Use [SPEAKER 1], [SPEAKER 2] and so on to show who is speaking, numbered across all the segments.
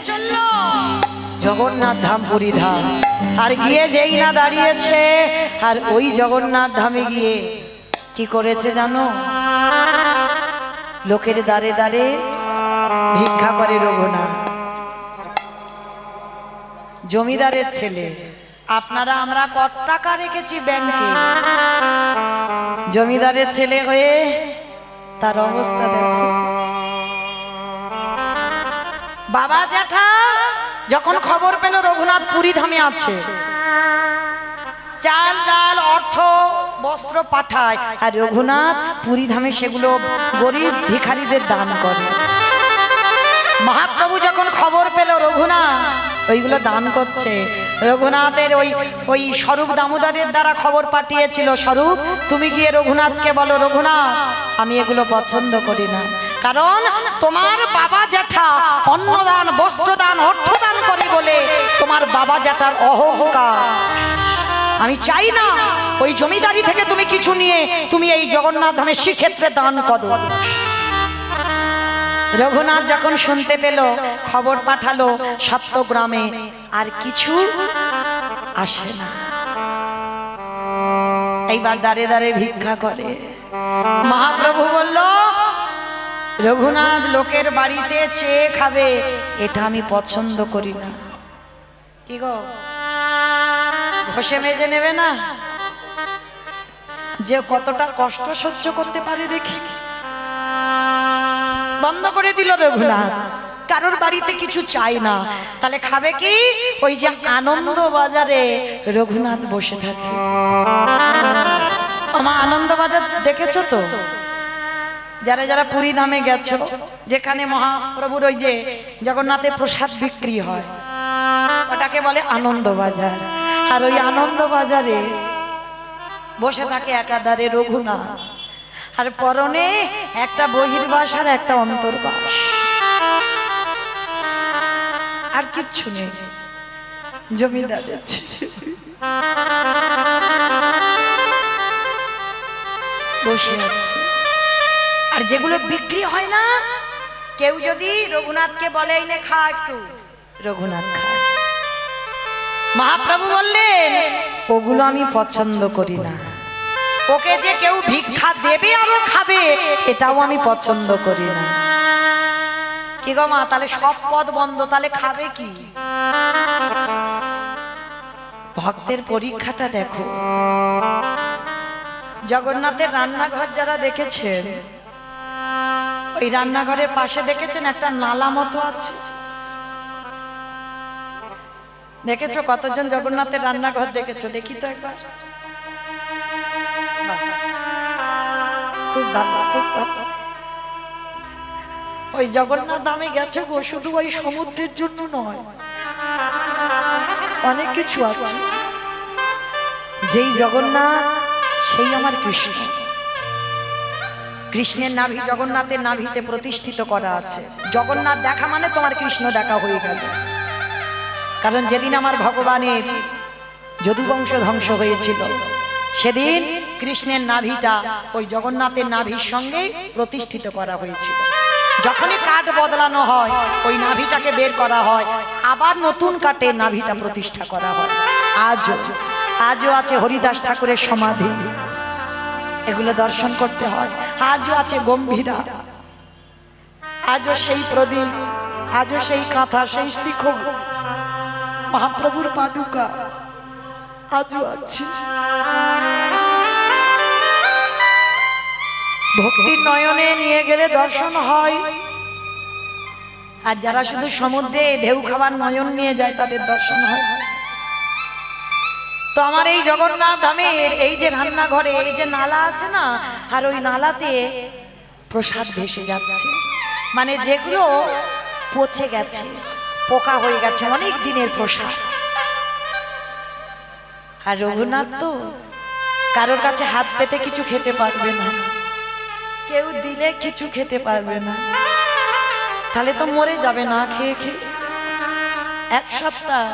[SPEAKER 1] চলল জগন্নাথ ধাম পুরী ধাম। আর গিয়ে যেই না দাঁড়িয়েছে, আর ওই জগন্নাথ ধামে গিয়ে কি করেছে জানো? লোকের দ্বারে দ্বারে ভিক্ষা করে রঘুনাথ। জমিদারের ছেলে, আপনারা আমরা কত টাকা রেখেছি ব্যাংকে, জমিদারের ছেলে হয়ে তার অবস্থা দেখো। বাবা জ্যাঠা যখন খবর পেল রঘুনাথ পুরী ধামে আছে, চাল ডাল অর্থ বস্ত্র পাঠায়, আর রঘুনাথ পুরী ধামে সেগুলো গরিব ভিখারিদের দান করে। মহাপ্রভু যখন খবর পেল রঘুনাথ ওইগুলো দান করছে, রঘুনাথের ওই স্বরূপ দামোদরের দ্বারা খবর পাঠিয়েছিল, স্বরূপ তুমি গিয়ে রঘুনাথকে বলো, রঘুনাথ আমি এগুলো পছন্দ করি না, কারণ তোমার বাবা জ্যাঠা অন্নদান বস্ত্রদান অর্থদান করে বলে তোমার বাবা জ্যাঠার অহংকার। আমি চাই না ওই জমিদারি থেকে তুমি কিছু নিয়ে তুমি এই জগন্নাথ ধামে শ্রীক্ষেত্রে দান করো। রঘুনাথ যখন শুনতে পেল, খবর পাঠালো সপ্তগ্রামে, আর কিছু আসে না। এইবার দাঁড়ে দাঁড়ে ভিক্ষা করে। মহাপ্রভু বলল, রঘুনাথ লোকের বাড়িতে চেয়ে খাবে, এটা আমি পছন্দ করি না। কি গো, ঘষে মেজে নেবে না? যে কতটা কষ্ট সহ্য করতে পারে দেখি। বন্ধ করে দিল রঘুনাথ, কারোর বাড়িতে কিছু চাই না। তাহলে খাবে কি? ওই যে আনন্দ বাজারে রঘুনাথ বসে থাকে। আমার আনন্দ বাজার দেখেছো তো? যারা যারা পুরী ধামে গেছো, যেখানে মহাপ্রভুর ওই যে জগন্নাথের প্রসাদ বিক্রি হয়, ওটাকে বলে আনন্দ বাজার। আর ওই আনন্দ বাজারে বসে থাকে একাধারে রঘুনাথ, আর পরনে একটা বহির্বাস আর একটা অন্তর্বাস, আর কিচ্ছু নেই। জমিদারের বসে আছে। আর যেগুলো বিক্রি হয় না, কেউ যদি রঘুনাথকে বলে এই নে খা একটু, রঘুনাথ খায়। মহাপ্রভু বললেন, ওগুলো আমি পছন্দ করি না। ওকে যে কেউ ভিক্ষা দেবে আরো খাবে, এটাও আমি পছন্দ করি না। কি গো মা, তাহলে সব পদ বন্ধ, তাহলে খাবে কি? ভক্তের পরীক্ষাটা দেখো। জগন্নাথের রান্নাঘর যারা দেখেছেন, ওই রান্নাঘরের পাশে দেখেছেন একটা নালা মতো আছে? দেখেছো? কতজন জগন্নাথের রান্নাঘর দেখেছো? দেখি তো একবার। খুব ভালো, খুব ভালো। ওই জগন্নাথ ধামে গেছে গো, শুধু ওই সমুদ্রের জন্য নয়, অনেক কিছু আছে। যেই জগন্নাথ সেই আমার কৃষ্ণ। কৃষ্ণের নাভি জগন্নাথের নাভিতে প্রতিষ্ঠিত করা আছে। জগন্নাথ দেখা মানে তোমার কৃষ্ণ দেখা হয়ে গেল। কারণ যেদিন আমার ভগবানের যদুবংশ ধ্বংস হয়েছিল, সেদিন কৃষ্ণের নাভিটা ওই জগন্নাথের নাভির সঙ্গে প্রতিষ্ঠিত করা হয়েছিল। যখনই কাঠ বদলানো হয়, ওই নাভিটাকে বের করা হয়, আবার নতুন কাঠে নাভিটা প্রতিষ্ঠা করা হয়। আজও আছে হরিদাস ঠাকুরের সমাধি, এগুলো দর্শন করতে হয়। আজও আছে গম্ভীরা, আজও সেই প্রদীপ, আজও সেই কাঁথা, সেই শিখ, মহাপ্রভুর পাদুকা আজও আছে। ভক্তির নয়নে নিয়ে গেলে দর্শন হয়। আর যারা শুধু সমুদ্রে ঢেউ খাবার নয়ন নিয়ে যায়, তাদের দর্শন হয়। তো আমার এই জগন্নাথ ধামের এই যে রান্নাঘরে এই যে নালা আছে না, আর ওই নালাতে প্রসাদ ভেসে যাচ্ছে, মানে যেগুলো পচে গেছে, পোকা হয়ে গেছে, অনেক দিনের প্রসাদ। আর রঘুনাথ তো কারোর কাছে হাত পেতে কিছু খেতে পারবে না, কেউ দিলে কিছু খেতে পারবে না, তাহলে তো মরে যাবে না খেয়ে খেয়ে। এক সপ্তাহ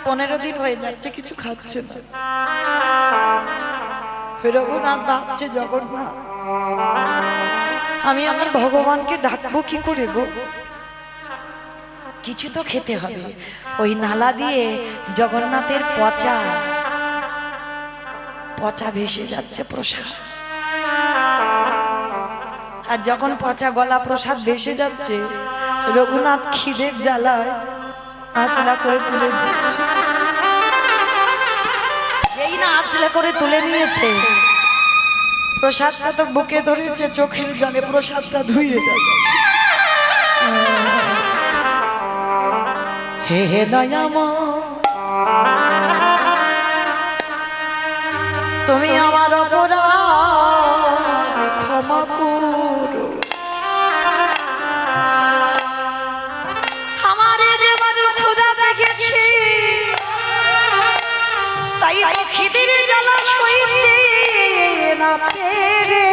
[SPEAKER 1] 15 দিন হয়ে যাচ্ছে কিছু খাচ্ছে না। রঘুনাথ ভাবছে, জগন্নাথ আমি আমার ভগবানকে ডাকবো কি করে গো? কিছু তো খেতে হবে। ওই নালা দিয়ে জগন্নাথের পচা পচা ভেসে যাচ্ছে প্রসাদ, আর যখন পচা গলা প্রসাদ ভেসে যাচ্ছে, রঘুনাথ খিদের জ্বালায় আঁচলা করে তুলে দিচ্ছে। যেই না আঁচলা করে তুলে নিয়েছে, প্রসাদটা তো বুকে ধরেছে, চোখের জলে প্রসাদটা ধুয়ে যাচ্ছে। হে হে দয়াময়, তুমি আমার অপরাধ ক্ষমা করো। আমারে যে বড় ক্ষুধা পেয়েছে, তাই তো খিদের জ্বালা সইতে না পেরে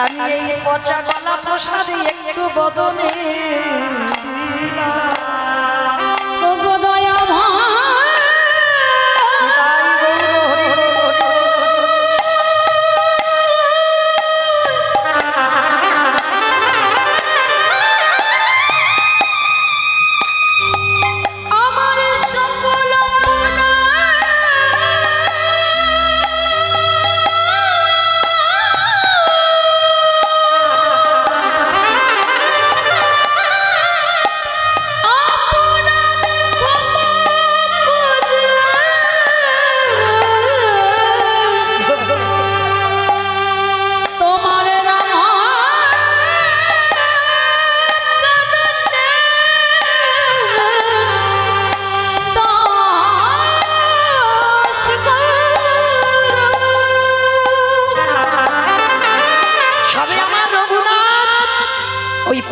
[SPEAKER 1] আমি এই পচা গলা প্রসাদে একটু বদনে দিলাম।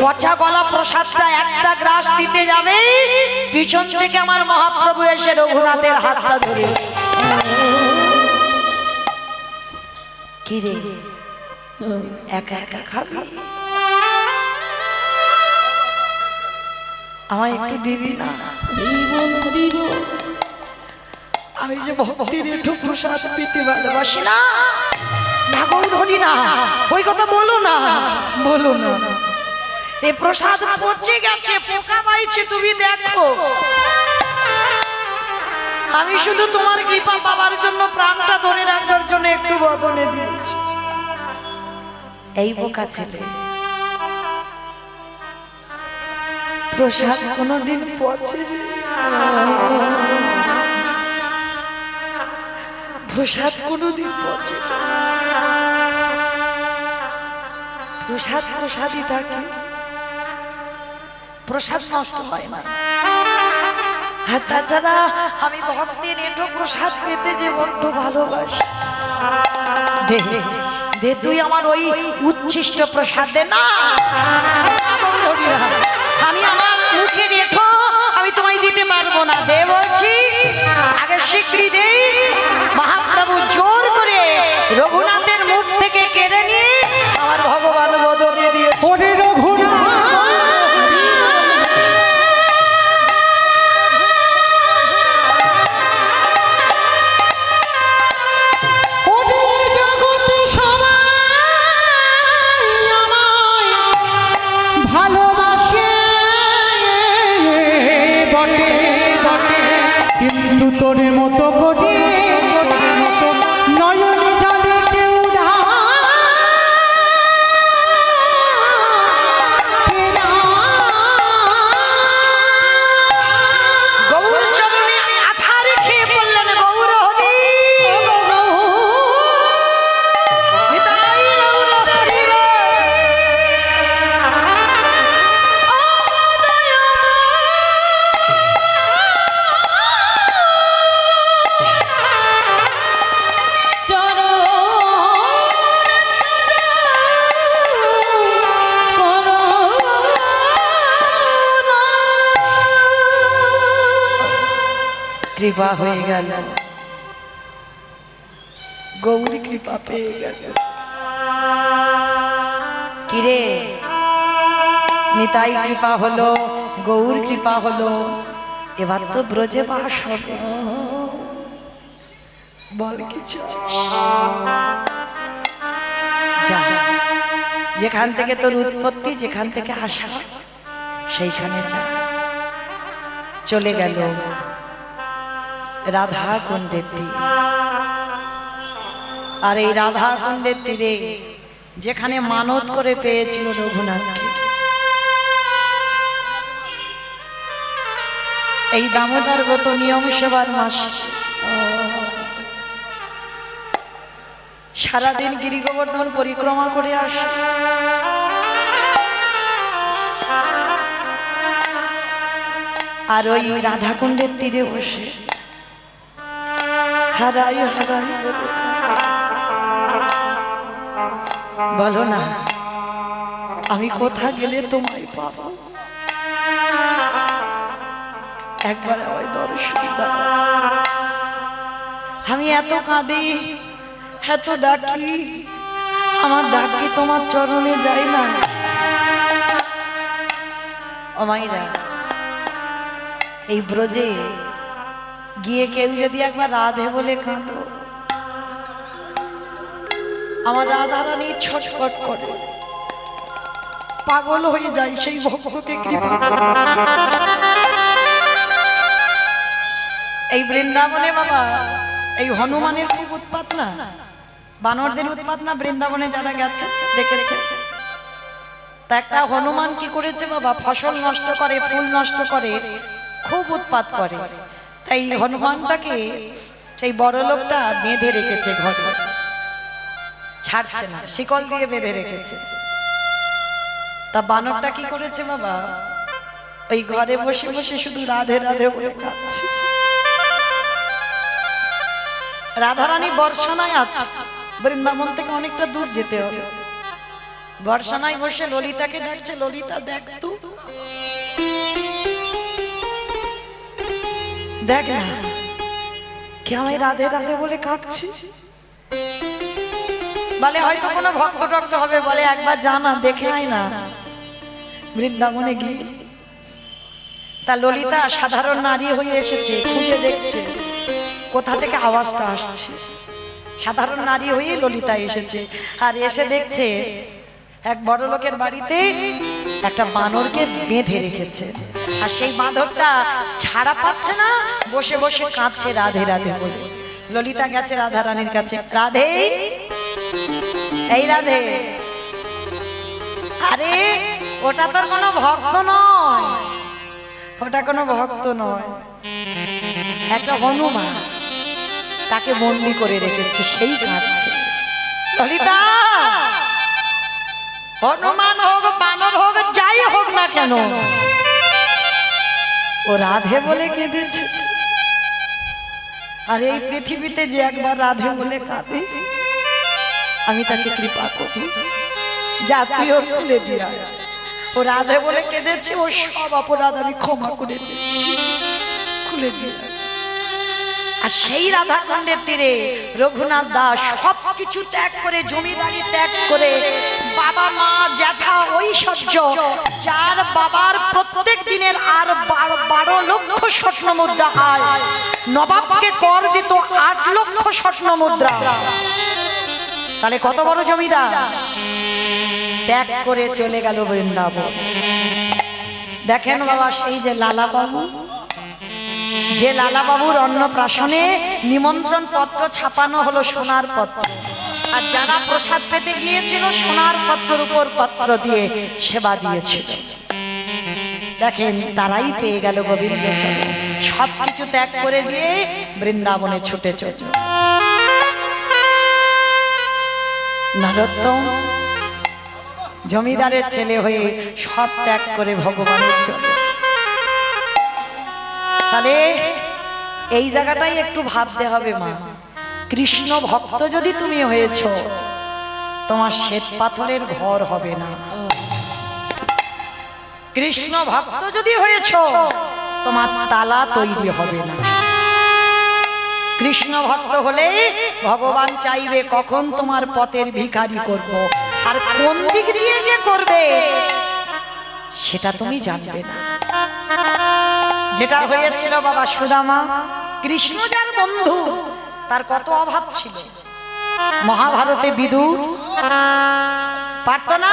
[SPEAKER 1] পচা গলা প্রসাদটা একটা গ্রাস দিতে যাবে, পিছন থেকে আমার মহাপ্রভু এসে রঘুনাথের হাতটা ধরে, কি রে একা একা খাবি, আমায় একটু দিবি না? আমি যে ভক্তির একটু প্রসাদ পেতে ভালোবাসি না। না গৌর হরি না, ওই কথা বলো না, বলো না। এই প্রসাদ পচে গেছে, পোকা পাইছে, তুমি দেখো। আমি শুধু তোমার কৃপা পাবার জন্য, প্রাণটা ধরে রাখার জন্য একটু বদনে দিয়েছি। এই বোকা ছেলে প্রসাদ কোনোদিন পচে, প্রসাদ কোনোদিন পচে, প্রসাদ প্রসাদই থাকে, প্রসাদ নষ্ট হয় না। আর তাছাড়া আমি ভক্তের এটো প্রসাদ পেতে যে বড্ড ভালোবাসি। দে দে তুই আমার ওই উচ্ছিষ্ট প্রসাদ দে না। আমি আমার মুখে রেখো, আমি তোমায় দিতে পারবো না। দে বলছি, আগে স্বীকৃতি দে। মহাপ্রভু জোর করে রঘুনাথের মুখ থেকে কেড়ে নিয়ে আমার ভগবান বদলে দিয়েছে।
[SPEAKER 2] তোর মতো করে নয়নে জলে কেউ
[SPEAKER 1] গৌর চরণে আছাড় খেয়ে পড়লেন গৌর হরি। কৃপা হয়ে গেল, গৌরী কৃপা পেয়ে গেল। কিরে নিতাই কৃপা হলো, গৌর কৃপা হলো, এবার তো ব্রজে বাস হবে। বল কি চাস? যা যেখান থেকে তোর উৎপত্তি, যেখান থেকে আসা, সেইখানে যা। চলে গেল রাধা কুণ্ডের তীর। আর এই রাধা কুণ্ডের তীরে যেখানে মানত করে পেয়েছিল রঘুনাথকে, এই দামোদর গত নিয়ম সেবার মাস সারাদিন গিরি গোবর্ধন পরিক্রমা করে আসে। আর ওই রাধাকুণ্ডের তীরে বসে হারাই হারাই বলে কাঁদে। বলো না, আমি কোথা গেলে তোমায় পাবো? একবার আমায় দর্শন দাও। আমি এত কাঁদি, এত ডাকি, আমার ডাক কি তোমার চরণে যায় না? ও মাইরা, এই ব্রজে গিয়ে কেউ যদি একবার রাধে বলে কাঁদো, আমার রাধারানী ছটফট করে, পাগল হয়ে যায় সেই ভক্তকে কৃপা করবার জন্য। এই বৃন্দাবনে বাবা, এই হনুমানের খুব উৎপাত না, বানরদের উৎপাত না? বৃন্দাবনে যারা গেছে দেখেছে। তা একটা হনুমান কি করেছে বাবা, ফসল নষ্ট করে, ফুল নষ্ট করে, খুব উৎপাত করে। তাই হনুমানটাকে সেই বড় লোকটা বেঁধে রেখেছে ঘরে, ছাড়ছে না, শিকল দিয়ে বেঁধে রেখেছে। তা বানরটা কি করেছে বাবা, ওই ঘরে বসে বসে শুধু রাধে রাধে বলে কাঁদছে। রাধারানী বর্ষানায় আছে, বৃন্দাবন থেকে অনেকটা দূর যেতে হবে। বর্ষানায় বসে ললিতাকে ডাকছে, ললিতা দেখ তো, দেখ না কে আমায় রাধে রাধে বলে কাঁদছে। বলে হয়তো কোনো ভক্ত টক্ত হবে, বলে একবার জানা দেখে আয় না বৃন্দাবনে গিয়ে। তা ললিতা সাধারণ নারী হয়ে এসেছে, খুঁজে দেখছে কোথা থেকে আওয়াজটা আসছে। সাধারণ নারী হয়ে ললিতা এসেছে, আর এসে দেখছে এক বড় লোকের বাড়িতে একটা বানরকে বেঁধে রেখেছে। আর সেই বাঁদরটা ছাড়া পাচ্ছে না, বসে বসে কাঁদছে রাধে রাধে বলে। ললিতা গেছে রাধারানীর কাছে, রাধে, এই রাধে, আরে ওটা তোর কোনো ভক্ত নয়, ওটা কোনো ভক্ত নয়, একটা হনুমান, তাকে বন্দি করে রেখেছে, সেই কাঁদছে। ললিতা, হনুমান হোক, বানর হোক, যাই হোক না কেন, ও রাধে বলে কেঁদেছে। আর এই পৃথিবীতে যে একবার রাধে বলে কাঁদে, আমি তাকে কৃপা করি, জাতীয় খুলে দিয়া। ও রাধে বলে কেঁদেছে, ও সব অপরাধ আমি ক্ষমা করে দিচ্ছি, খুলে দিয়া। আর সেই রাধাকুণ্ডের তীরে রঘুনাথ দাস সব কিছু ত্যাগ করে, জমিদারি ত্যাগ করে, বাবা মা জ্যাঠা ঐশ্বর্য, যার বাবার প্রত্যেক দিনের আর 12 লক্ষ স্বর্ণ মুদ্রা আয়, নবাবকে কর দিত 8 লক্ষ স্বর্ণ মুদ্রা। তাহলে কত বড় জমিদার, ত্যাগ করে চলে গেল বৃন্দাবন। দেখেন বাবা, সেই যে লালা বাবু, যে লালা বাবুর অন্নপ্রাশনে নিমন্ত্রণ পত্র ছাপানো হলো সোনার পত্র, আর যারা প্রসাদ পেতে গিয়েছিল সোনার পত্রের উপর পত্র দিয়ে সেবা দিয়েছিল। দেখেন তারাই পেয়ে গেল গোবিন্দ চরণ, সবকিছু ত্যাগ করে দিয়ে বৃন্দাবনে ছুটে চলল। নরোত্তম জমিদারের ছেলে হয়ে সব ত্যাগ করে ভগবানের চলে। তাহলে এই জায়গাটাই একটু ভাবতে হবে মা, কৃষ্ণ ভক্ত যদি তুমি হয়েছ, তোমার শ্বেত পাথরের ঘর হবে না। কৃষ্ণ ভক্ত যদি হয়েছ, তোমার তালা তৈরি হবে না। কৃষ্ণ ভক্ত হলে ভগবান চাইবে কখন তোমার পথের ভিখারি করব, আর কোন দিক দিয়ে যে করবে সেটা তুমি জানবে না। যেটা হয়েছিল বাবা সুদামা, কৃষ্ণ যার বন্ধু, তার কত অভাব ছিল। মহাভারতে বিদুর পারতো না,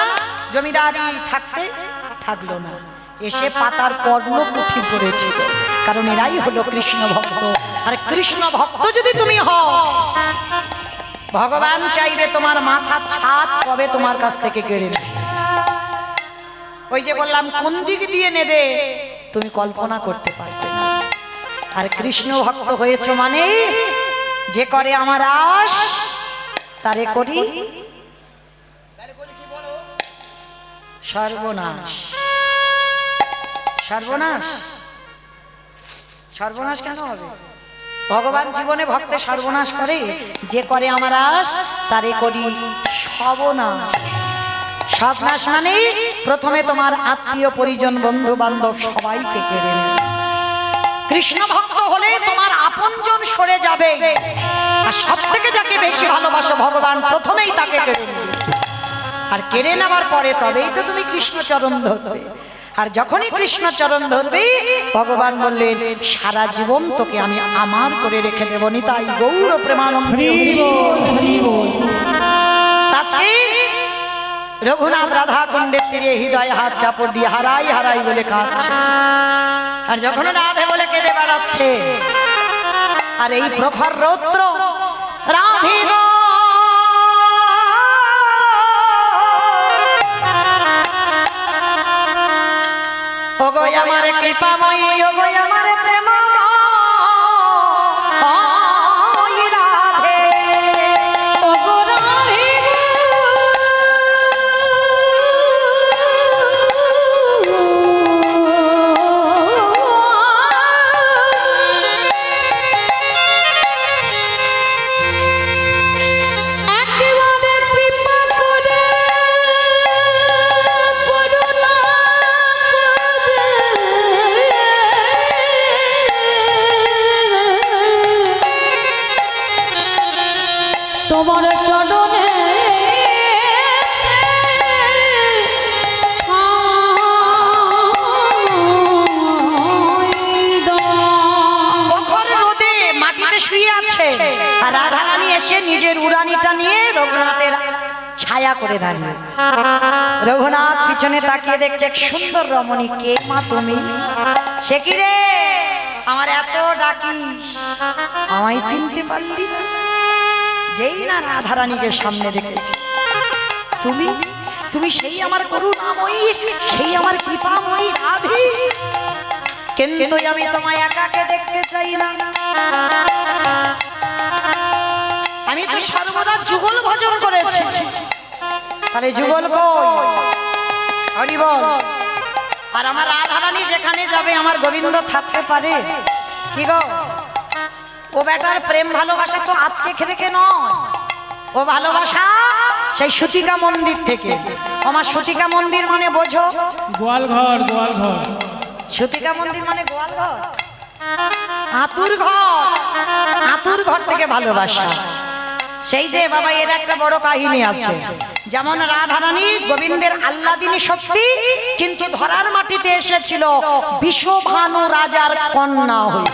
[SPEAKER 1] জমিদারি থাকতে থাকলো না, এসে পাতার কর্ণ কুঠির করেছিল। কারণ এরাই হলো কৃষ্ণ ভক্ত। আর কৃষ্ণ ভক্ত যদি তুমি হও, ভগবান চাইবে তোমার মাথার ছাদ কবে তোমার কাছ থেকে কেড়ে নেবে। ওই যে বললাম কোন দিক দিয়ে নেবে তুমি কল্পনা করতে পারবে না। আর কৃষ্ণ ভক্ত হয়েছে মানে যে করে আমার আশ তারে করি সর্বনাশ। সর্বনাশ, সর্বনাশ কেন হবে? ভগবান জীবনে ভক্তের সর্বনাশ করে, যে করে আমার আশ তারে করি সর্বনাশ। সর্বনাশ মানে প্রথমে তোমার আত্মীয় পরিজন বন্ধু বান্ধব সবাইকে কেড়ে নেবে। কৃষ্ণ ভক্ত হলে তোমার আপনজন সরে যাবে, আর সব থেকে যাকে বেশি ভালোবাসো ভগবান প্রথমেই তাকে কেড়ে নেবে। আর কেড়ে নেওয়ার পরে তবেই তো তুমি কৃষ্ণচরণ ধরবে। আর যখনই কৃষ্ণচরণ ধরবে ভগবান বললেন সারা জীবন তোকে আমি আমার করে রেখে দেব। নিতাই গৌর প্রেমানন্দে আজকে রঘুনাথ রাধা কুণ্ডের তীরে হৃদয় হাত চাপড় দিয়ে হারাই হারাই বলে কাঁদছে। আর যখন রাধে বলে কেঁদে বেড়াচ্ছে, আর এই প্রখর রৌদ্র রাধে গো ওগো আমার কৃপাময়ী, ওগো আমার প্রেমময়ী রাধে,
[SPEAKER 2] ওগো রাধে একেবারে কৃপা করে করুণা তোমার চরণে
[SPEAKER 1] প্রখর রোদে মাটিতে শুয়ে আছে, আর রাধারানী এসে নিজের উড়ানিটা নিয়ে রঘুনাথের ছায়া করে দাঁড়িয়েছে। রঘুনাথ পিছনে তাকিয়ে দেখছে এক সুন্দর রমণী। কে মা তুমি? সে কি রে, আমার এত ডাকিস আমায় চিনতে পারলি না? যেই না রাধারানীকে সামনে দেখেছি, তুমি তুমি সেই আমার করুণাময়ী, সেই আমার কৃপাময়ী রাধে। কিন্তু আমি তোমায় একাকে দেখতে চাই না, আমি তো সর্বদা যুগল ভজন করেছি। তাহলে যুগল কই? হরি বল। আর আমার রাধারানী যেখানে যাবে আমার গোবিন্দ থাকতে পারে কি গো? ও বেটার প্রেম ভালোবাসা তো আজকে থেকে নয়, ও ভালোবাসা সেই সুতিকা মন্দির থেকে। আমার সুতিকা মন্দির মানে বোঝো?
[SPEAKER 2] গোয়ালঘর, গোয়ালঘর।
[SPEAKER 1] সুতিকা মন্দির মানে গোয়ালঘর, আতুর ঘর। আতুর ঘর থেকে ভালোবাসা। সেই যে বাবা এর একটা বড় কাহিনী আছে। যেমন রাধারানী গোবিন্দের আল্লাদিনী শক্তি, কিন্তু ধরার মাটিতে এসেছিল বিশ্বভানু রাজার কন্যা হয়ে।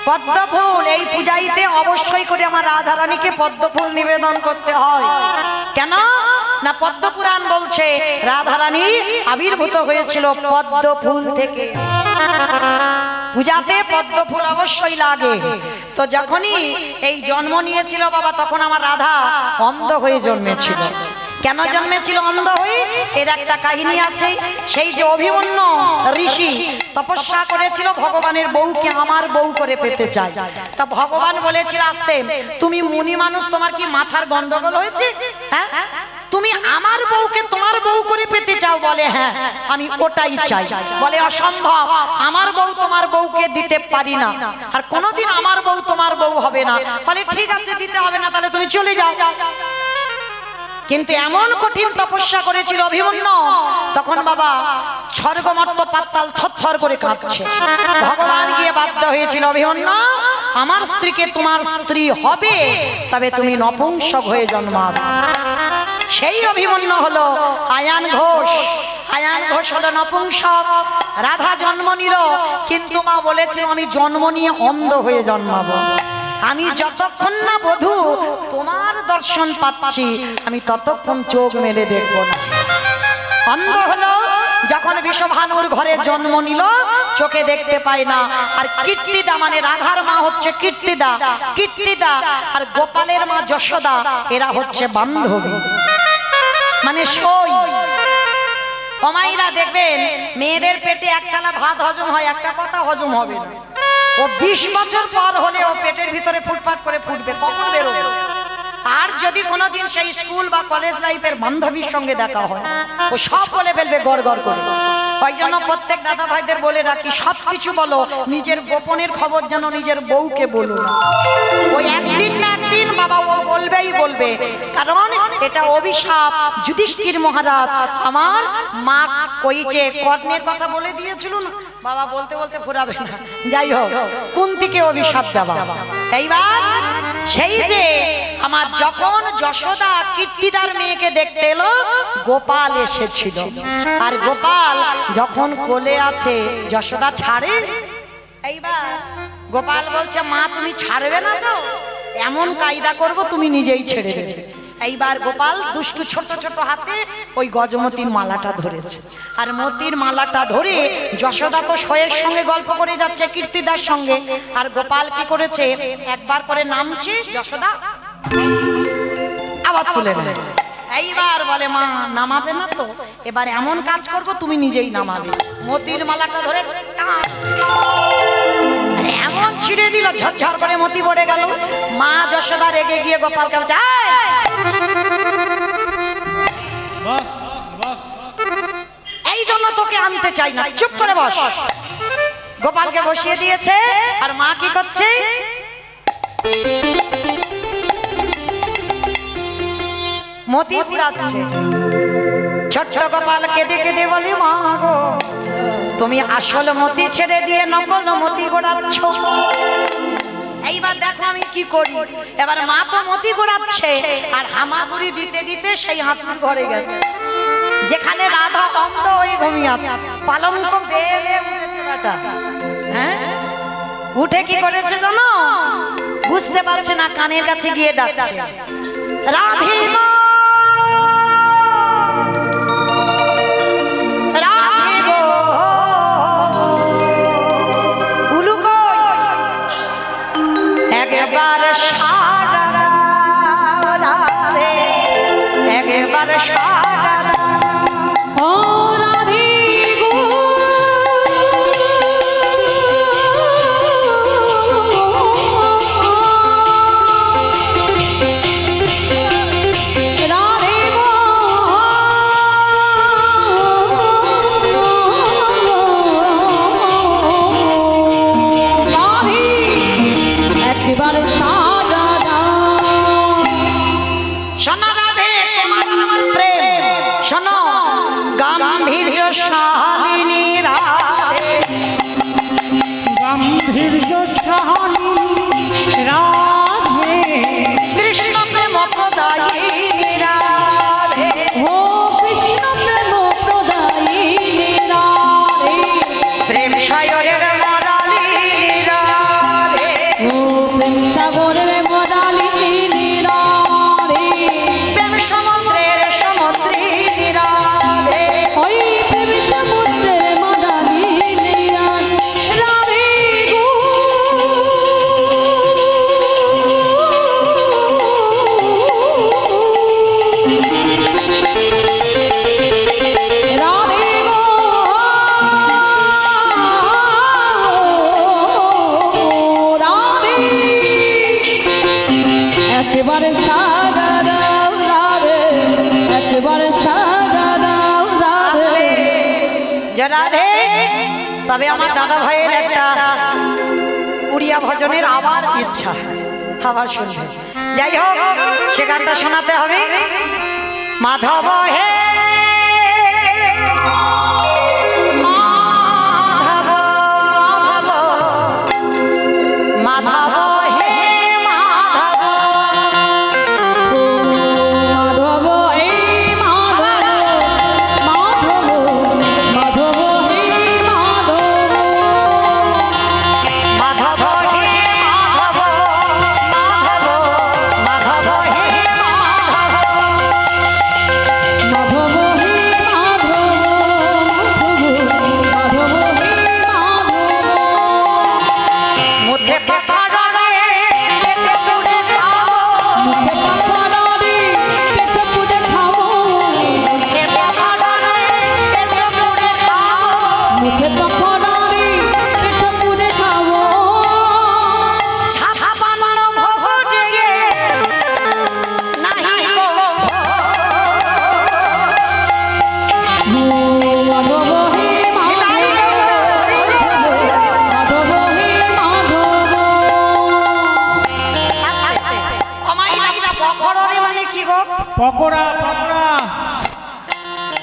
[SPEAKER 1] পদ্মফুল এই পূজাইতে অবশ্যই করে আমার রাধারানীকে পদ্মফুল নিবেদন করতে হয়। কেন না পদ্মপুরাণ বলছে রাধারানী আবির্ভূত হয়েছিল পদ্মফুল থেকে। পূজাতে পদ্মফুল অবশ্যই লাগে। তো যখনই এই জন্ম নিয়েছিল বাবা, তখন আমার রাধা অন্ধ হয়ে জন্মেছিল। কেন জন্মেছিল অন্ধ হয়ে? এর একটা কাহিনী আছে। সেই যে অভিমন্যু ঋষি তপস্যা করেছিল ভগবানের বউকে আমার বউ করে পেতে চায়। তা ভগবান বলেছিল আসতে, তুমি মুনি মানুষ, তোমার কি মাথার গন্ডগোল হয়েছে? হ্যাঁ, তুমি আমার বউকে তোমার বউ করে পেতে চাও? বলে হ্যাঁ, আমি ওটাই চাই। বলে অসম্ভব, আমার বউ তোমার বউকে দিতে পারি না, আর কোনোদিন আমার বউ তোমার বউ হবে না। বলে ঠিক আছে, দিতে হবে না, তাহলে তুমি চলে যাও। কিন্তু এমন কঠিন তপস্যা করেছিল অভিমন্যু, তখন বাবা স্বর্গমর্ত পাতাল থরথর করে কাঁপছে। ভগবান গিয়ে বাধ্য হয়েছিল, অভিমন্যু আমার স্ত্রীকে তোমার স্ত্রী হবে, তবে তুমি নপুংসক হয়ে জন্মাবে। সেই অভিমন্যু হলো আয়ান ঘোষ। আয়ান ঘোষ হলো নপুংসক। রাধা জন্ম নিল, কিন্তু মা বলেছিল আমি জন্ম নিয়ে অন্ধ হয়ে জন্মাবো। আমি যতক্ষণ না বধূ তোমার দর্শন পাচ্ছি আমি ততক্ষণ চোখ মেলে দেখব না। অন্ধ হলো যখন বিষভানুর ঘরে জন্ম নিল, চোখে দেখতে পায় না। আর কীর্তিদা মানে রাধার মা হচ্ছে কীর্তিদা, কীর্তিদা আর গোপালের মা যশোদা এরা হচ্ছে বান্ধবী, মানে সই। অমাইরা দেখবেন মেয়েদের পেটে একতলা ভাত হজম হয়, একটা কথা হজম হবে না। ও 20 বছর পর হলে ও পেটের ভিতরে ফুটফাট করে ফুটবে, কখন বেরোবে। আর যদি কোনোদিন সেই স্কুল বা কলেজ লাইফের বান্ধবীর সঙ্গে দেখা হয়, ও সব বলে ফেলবে গড় গড় করে। ওই জন্য প্রত্যেক দাদা ভাইদের বলে রাখি, সব কিছু বলো, নিজের গোপনের খবর যেন নিজের বউকে বলো না। ওই একদিন না একদিন বাবা ও বলবেই বলবে, কারণ এটা অভিশাপ। যুধিষ্ঠির মহারাজ আমার মা কইছে, কর্ণের কথা বলে দিয়েছিল না, বাবা বলতে বলতে ফুরাবে না। যাই হোক, কুন্তিকে অভিশাপ দেওয়া। এইবার সেই যে আমার যখন যশোদা কীর্তিদার মেয়েকে দেখতে এলো, গোপাল এসেছিল। আর গোপাল যখন কোলে আছে, যশোদা ছাড়ে। এইবার গোপাল বলছে, মা তুমি ছাড়বে না তো? এমন কায়দা করব তুমি নিজেই ছেড়ে দেবে। এইবার গোপাল দুষ্টু ছোট ছোট হাতে ওই গজমতির মালাটা ধরেছে। আর মতির মালাটা ধরে যশোদা তো শোয়ের সঙ্গে গল্প করে যাচ্ছে কীর্তিদার সঙ্গে। আর গোপাল কি করেছে, একবার করে নামছে, যশোদা আবার তুলে নেয়। এইবার বলে, মা নামাবে না তো? এবার এমন কাজ করব তুমি নিজেই নামাবে। মতির মালাটা ধরে এমন ছিঁড়ে দিল, ঝরঝর করে মতি পড়ে গেল। মা যশোদা রেগে গিয়ে গোপালকে বলছে, এই জন্য তোকে আনতে চাই না, চুপ করে বস। গোপালকে বসিয়ে দিয়েছে। আর মা কি করছে, মতি ঘুরাচ্ছে। ছোট্ট গোপাল কেঁদে কেঁদে বলে, মা গো তুমি আসল মতি ছেড়ে দিয়ে নকল মতি ঘোরাচ্ছ। এইবার দেখো আমি কি করি। এবার মা তো মতি ঘোরাচ্ছে, আর হামাগুড়ি দিতে দিতে সেই হাতুর ঘরে গেছে, যেখানে রাধা অন্ধ হয়ে ঘুমিয়ে আছে। পালঙ্ক বেয়ে বেয়ে উঠেছে বেটা। হ্যাঁ, উঠে কি করেছে জানো? বুঝতে পারছে না, কানের কাছে গিয়ে ডাকছে, রাধে গো রাধে গো, উলু কই একবার সারা দাও রাধে, একবার সারা দাও।
[SPEAKER 2] ও রাধে গো, রাধে গো, রাধে একেবারে সাজা দাও।
[SPEAKER 1] শোনো রাধে, তোমার আর আমার প্রেম, শোনো গাম্ভীর্য শালিনী রাধে, কৃষ্ণ প্রেম প্রদায়িনী রাধে,
[SPEAKER 2] ও কৃষ্ণ প্রেম প্রদায়িনী রাধে,
[SPEAKER 1] প্রেম সাগরের মরালিনী রাধে,
[SPEAKER 2] ও প্রেম সাগরের মরালিনী রাধে,
[SPEAKER 1] প্রেম সমুদ্রের সমুদ্রিনী রাধে,
[SPEAKER 2] ওই প্রেম সমুদ্রের মরালিনী রাধে গো, রাধে গো, রাধে একেবারে সাজা দাও রাধে, একেবারে সাজা দাও রাধে।
[SPEAKER 1] যে রাধে। তবে আমার দাদা ভাইয়ের একটা উড়িয়া ভজনের আবার ইচ্ছা, আবার শুনবে। যাই হোক, সে গানটা শোনাতে হবে। মাধব হে মাধব, মাধব, মাধব হে মাধব,
[SPEAKER 2] মাধব হে মাধব, মাধব, মাধব হে মাধব,
[SPEAKER 1] মাধব হে মাধব,
[SPEAKER 3] পকোড়া পকোড়া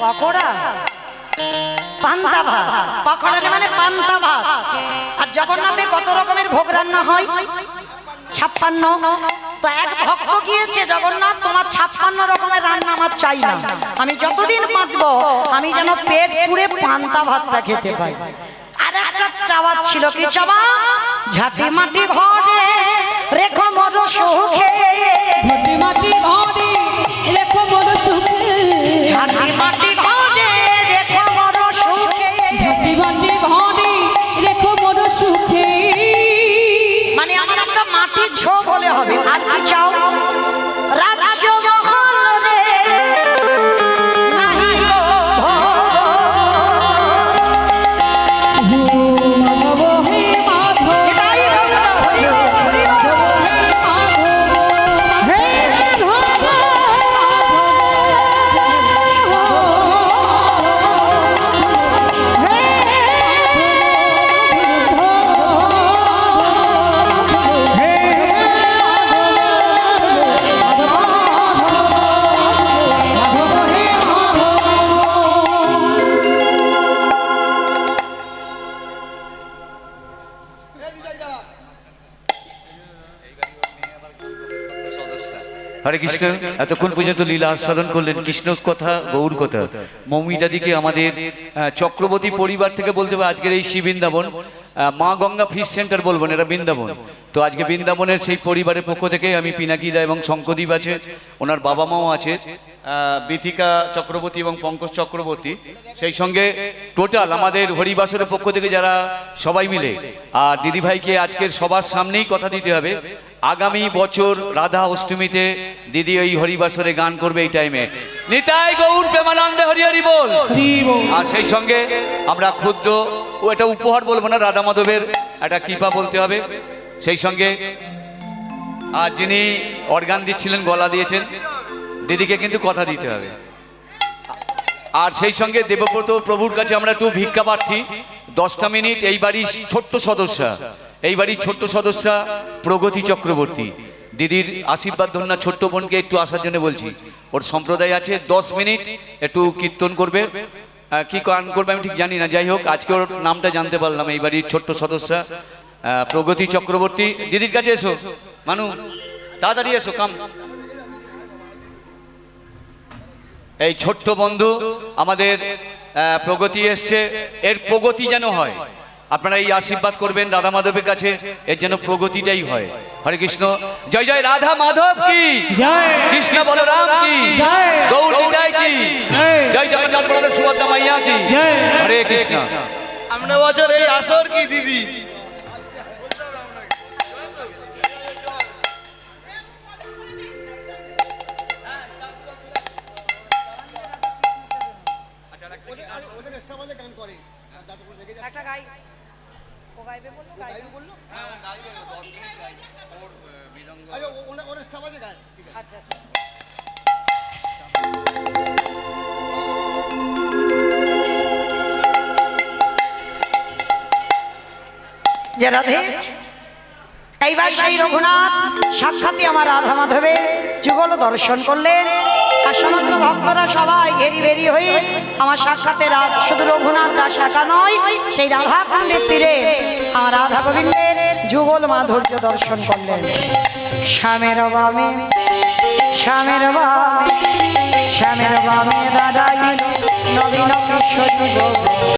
[SPEAKER 1] পকোড়া পান্তা ভাত, পকোড়া মানে পান্তা ভাত। আর জগন্নাথে কত রকমের ভোগ রান্না হয়? 56। তো এক ভক্ত গিয়েছে, জগন্নাথ তোমার 56 রকমের রান্না আমার চাই না, আমি যতদিন বাঁচবো আমি যেন পেট পুড়ে পান্তা ভাতটা খেতে পাই। আর একটা চাওয়া ছিল, কি চাওয়া? ঝাঁটি মাটি ঘরে রেখো মোর সুখে,
[SPEAKER 2] ঝাঁটি মাটি ঘরে রেখো মোর সুখে,
[SPEAKER 1] ঝাঁটি মাটি ঘরে রেখো মোর সুখে।
[SPEAKER 2] ঝাঁটি মাটি ঘরে রেখো মোর সুখে।
[SPEAKER 1] মানে আমার একটা মাটির ঝোপ হলে হবে। আর কি চাও? রাজ্য মহল রে নাহি গো ভোগ।
[SPEAKER 2] মাধব হে মাধব,
[SPEAKER 1] এটাই হলো হরি বল, হরি বল।
[SPEAKER 2] হে মাধব,
[SPEAKER 4] হরে কৃষ্ণ। এতক্ষণ পর্যন্ত লীলা আস্বাদন করলেন, কৃষ্ণ কথা, গৌর কথা। মৌমিতাদিকে আমাদের চক্রবর্তী পরিবার থেকে বলতে হবে আজকের এই শ্রী বৃন্দাবন মা গঙ্গা ফিশ সেন্টার বলবেন, এটা বৃন্দাবন। তো আজকে বৃন্দাবনের সেই পরিবারের পক্ষ থেকে আমি পিনাকিদা এবং শঙ্করদীপ আছে, ওনার বাবা মাও আছে, বিথিকা চক্রবর্তী এবং পঙ্কজ চক্রবর্তী, সেই সঙ্গে টোটাল আমাদের হরিবাসরের পক্ষ থেকে যারা সবাই মিলে। আর দিদিভাইকে আজকের সবার সামনেই কথা দিতে হবে, আগামী বছর রাধা অষ্টমীতে দিদি ওই হরিবাসরে গান করবে এই টাইমে। নিতাই গৌর প্রেমানন্দে হরি হরি বল। আর সেই সঙ্গে আমরা ক্ষুদ্র ও এটা উপহার বলবো না, রাধা মাধবের একটা কৃপা বলতে হবে। সেই সঙ্গে আর যিনি অর্গান দিচ্ছিলেন, গলা দিয়েছেন, দিদিকে কিন্তু কথা দিতে হবে। আর সেই সঙ্গে দেবব্রত প্রভুর কাছে আমরা একটু ভিক্ষা প্রার্থী, 10টা মিনিট। এই বাড়ির ছোট্ট সদস্যা, এই বাড়ির ছোট্ট সদস্যা প্রগতি চক্রবর্তী, দিদির আশীর্বাদ ধন্যা ছোট্ট বোনকে একটু আসার জন্য বলছি। ওর সম্প্রদায় আছে, 10 মিনিট একটু কীর্তন করবে, কি গান করবে আমি ঠিক জানি না, যাই হোক আজকে ওর নামটা জানতে পারলাম। এই বাড়ির ছোট্ট সদস্যা প্রগতি চক্রবর্তী, দিদির কাছে এসো মানু, তাড়াতাড়ি এসো, কাম। এই ছোট্ট বন্ধু আমাদের প্রগতি এসছে, এর প্রগতি যেন হয়, আপনারা এই আশীর্বাদ করবেন রাধা মাধবের কাছে, এর যেন প্রগতিটাই হয়। হরে কৃষ্ণ। জয় জয় রাধা মাধব কি
[SPEAKER 3] জয়,
[SPEAKER 4] কৃষ্ণ বলরাম কি
[SPEAKER 3] জয়,
[SPEAKER 4] গৌর নিতাই কি
[SPEAKER 3] জয়,
[SPEAKER 4] জয় জগন্নাথ বলদেব সুভদ্রা মাইয়া কি
[SPEAKER 3] জয়।
[SPEAKER 4] হরে কৃষ্ণ।
[SPEAKER 5] সামনে বছর এই আসর কি দিদি?
[SPEAKER 1] একটা গাই, ও গাইবে বললো, গাইবে বললো। আচ্ছা আচ্ছা। যে রাধে, এইবার সেই রঘুনাথ সাক্ষাৎ আমার রাধা মাধবের যুগল দর্শন করলেন। আর সমস্ত ভক্তরা সবাই ঘেরি বেরি হয়ে আমার সাক্ষাতে শুধু রঘুনাথ দাস একা নয়, সেই রাধা কুণ্ডের তীরে আমার রাধা গোবিন্দের যুগল মাধুর্য দর্শন করলেন। শ্যামের বামে, শ্যামের বামে, শ্যামের বামে দাঁড়াই নবীন কিশোরী গো।